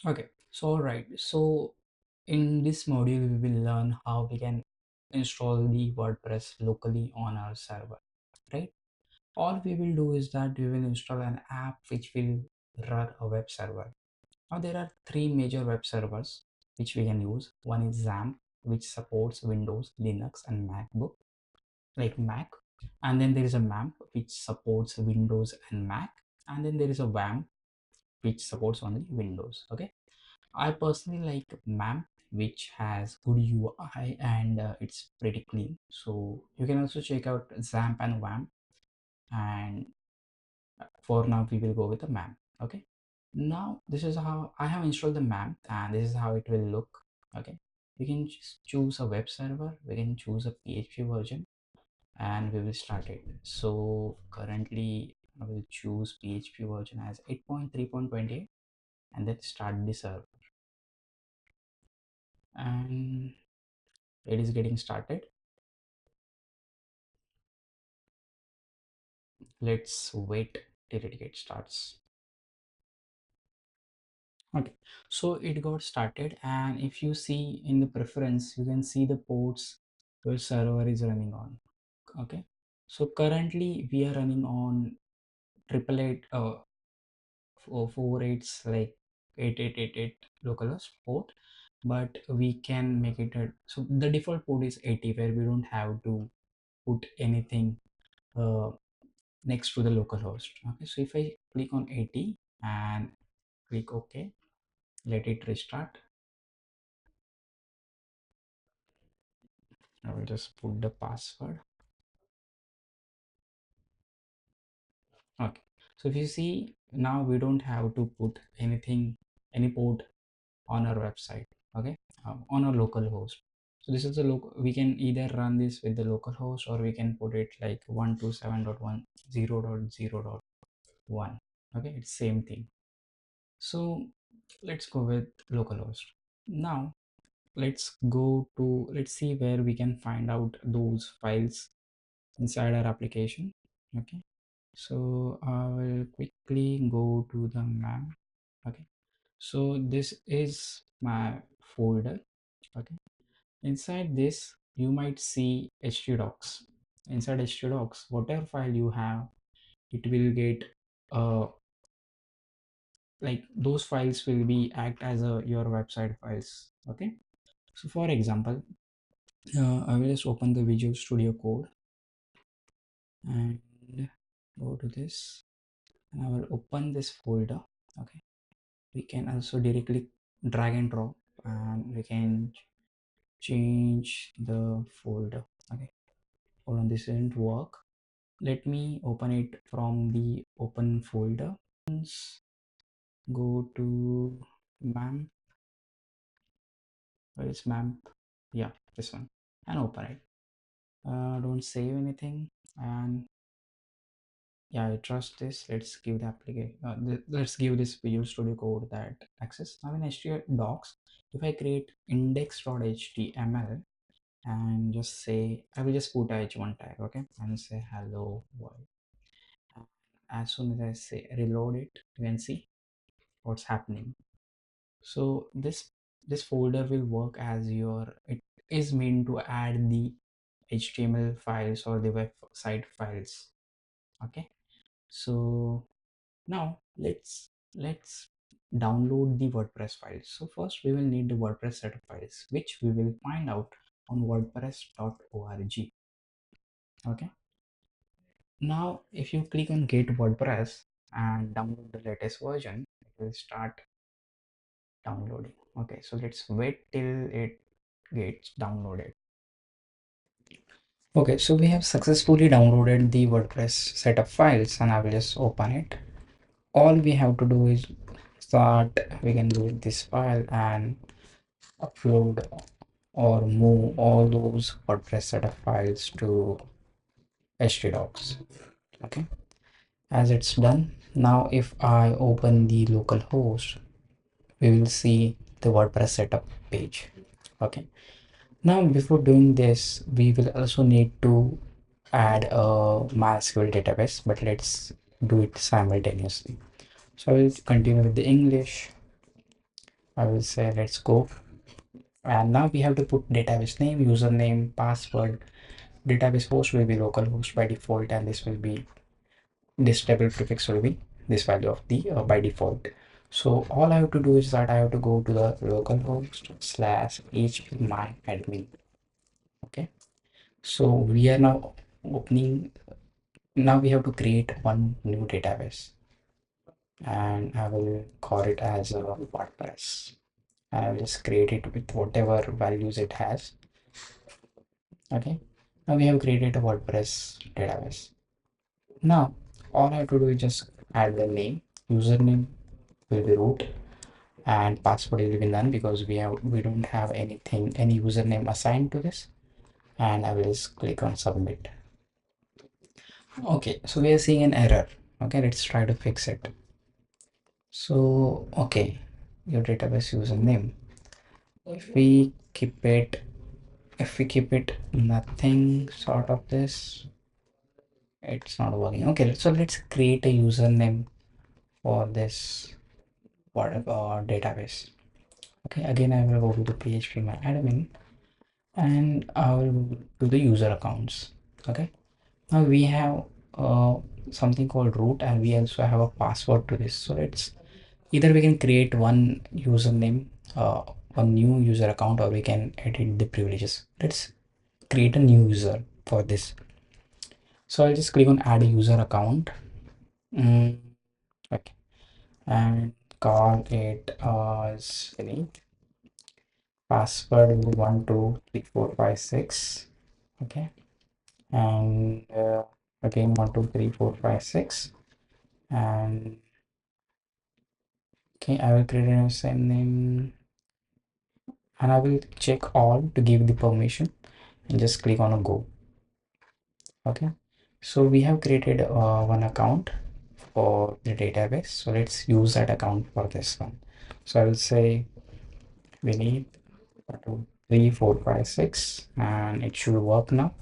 Okay, so alright, so in this module we will learn how we can install the WordPress locally on our server, right? All we will do is that we will install an app which will run a web server. Now there are three major web servers which we can use. One is XAMPP, which supports Windows, Linux, and MacBook, like Mac. And then there is a MAMP, which supports Windows and Mac. And then there is a WAMP, which supports only Windows. Okay. I personally like MAMP, which has good UI and it's pretty clean. So you can also check out XAMPP and WAMP. And for now, we will go with the MAMP. Okay. Now this is how I have installed the MAMP, and this is how it will look. Okay. We can just choose a web server. We can choose a PHP version, and we will start it. So currently, I will choose PHP version as 8.3.28, and then start the server. And it is getting started. Let's wait till it gets starts. Okay, so it got started, and if you see in the preference, you can see the ports your server is running on. Okay, so currently we are running on triple eight 48's like 8888 localhost port, but we can make it so the default port is 80, where we don't have to put anything uh, next to the localhost. Okay, so if I click on 80 and click OK, let it restart. I will just put the password. Okay, so if you see now, we don't have to put anything, any port on our website. Okay, on our local host. So this is the local, we can either run this with the local host, or we can put it like 127.10.0.1. Okay, it's same thing. So let's go with localhost. Now let's see where we can find out those files inside our application. Okay, so I will quickly go to the map. Okay, so this is my folder. Okay, inside this you might see htdocs. Inside htdocs, whatever file you have, it will get like those files will be act as your website files. Okay, so for example, I will just open the Visual Studio Code and go to this, and I will open this folder. Okay, we can also directly drag and drop, and we can change the folder. Okay, hold on, this didn't work. Let me open it from the open folder. Go to MAMP. Where is MAMP? Yeah, this one, and open it. Don't save anything, and yeah, I trust this. Let's give the application, let's give this Visual Studio Code that access. Now in HTML docs, if I create index.html and just say, I will just put h1 tag. Okay, and say hello world. As soon as I say reload it, you can see what's happening. So this folder will work as your, it is meant to add the HTML files or the website files. Okay, so now let's download the WordPress files. So first we will need the WordPress set of files, which we will find out on wordpress.org. Okay, now if you click on get WordPress and download the latest version, it will start downloading. Okay, so let's wait till it gets downloaded. Okay, so we have successfully downloaded the WordPress set of files, and I will just open it. All we have to do is start, we can do this file and upload or move all those WordPress set of files to htdocs. Okay, as it's done, now if I open the local host, we will see the WordPress setup page. Okay, now before doing this, we will also need to add a MySQL database, but let's do it simultaneously. So I will continue with the English. I will say let's go. And now we have to put database name, username, password. Database host will be localhost by default, and this will be this table prefix will be this value of the by default. So all I have to do is that I have to go to the localhost slash hp my admin. Okay, so we are now opening. Now we have to create one new database, and I will call it as a WordPress. I will just create it with whatever values it has. Okay, now we have created a WordPress database. Now all I have to do is just add the name, username will be root, and password will be none because we don't have any username assigned to this. And I will just click on submit. Okay, so we are seeing an error. Okay, let's try to fix it. So okay, your database username, if we keep it nothing sort of this, it's not working. Okay, so let's create a username for this whatever database. Okay, again I will go to the php my admin, and I will do the user accounts. Okay, now we have uh, something called root, and we also have a password to this. So let's either we can create one username, uh, one new user account, or we can edit the privileges. Let's create a new user for this. So I'll just click on add a user account. Okay, and call it as any password will be 123456. Okay, and again 123456, and okay, I will create a same name, and I will check all to give the permission and just click on a go. Okay, so we have created one account for the database, so let's use that account for this one. So I will say we need 1 2 3 4 5 6, and it should work now.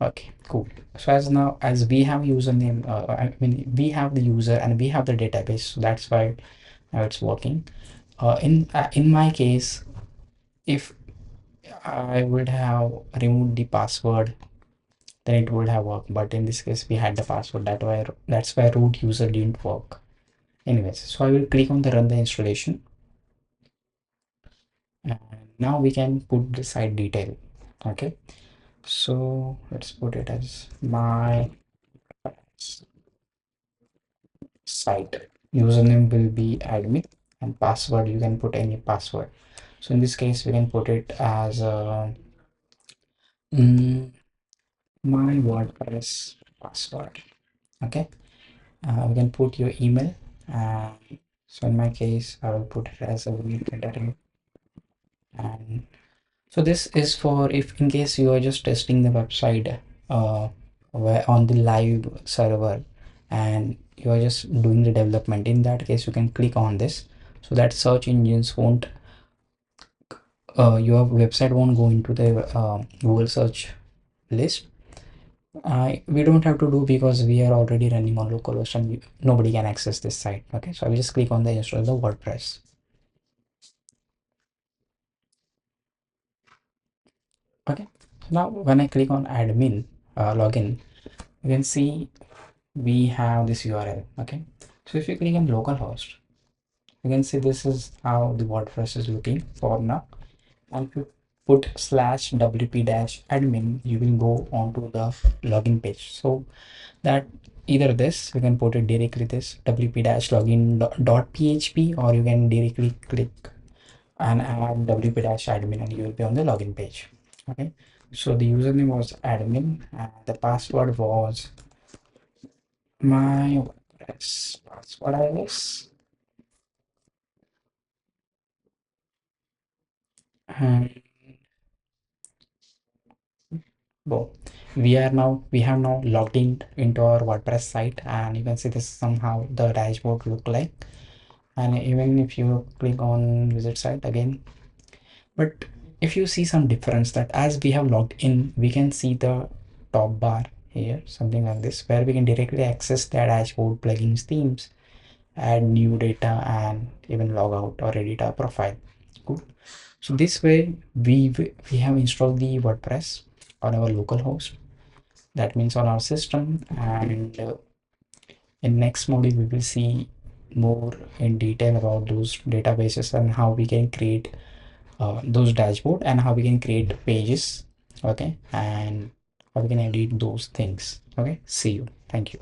Okay, cool. So as we have username, I mean we have the user and we have the database, so that's why now it's working. In my case, if I would have removed the password, then it would have worked. But in this case, we had the password. That's why root user didn't work. Anyways, so I will click on the run the installation, and now we can put the site detail. Okay, so let's put it as my site. Username will be admin, and password you can put any password. So in this case, we can put it as mm, my WordPress password. Okay, we can put your email. So in my case, I will put it as a week editor. And so this is for if in case you are just testing the website where on the live server, and you are just doing the development. In that case, you can click on this so that search engines won't your website won't go into the Google search list. We don't have to do because we are already running on localhost and nobody can access this site. Okay, so I will just click on the install the WordPress. Okay, now when I click on admin login, you can see we have this URL. Okay, so if you click on localhost, you can see this is how the WordPress is looking for now. And if you put slash wp dash admin, you will go onto the login page. So that either this you can put it directly this wp dash login dot php, or you can directly click and add wp dash admin, and you will be on the login page. Okay, so the username was admin, and the password was my WordPress password, I guess. And well, we have now logged in into our WordPress site, and you can see this somehow the dashboard look like. And even if you click on visit site again, but if you see some difference that as we have logged in, we can see the top bar here, something like this, where we can directly access the dashboard, plugins, themes, add new data, and even log out or edit our profile. Cool. So this way we have installed the WordPress on our local host, that means on our system. And in next module we will see more in detail about those databases and how we can create those dashboard and how we can create pages, okay, and how we can edit those things. Okay, see you. Thank you.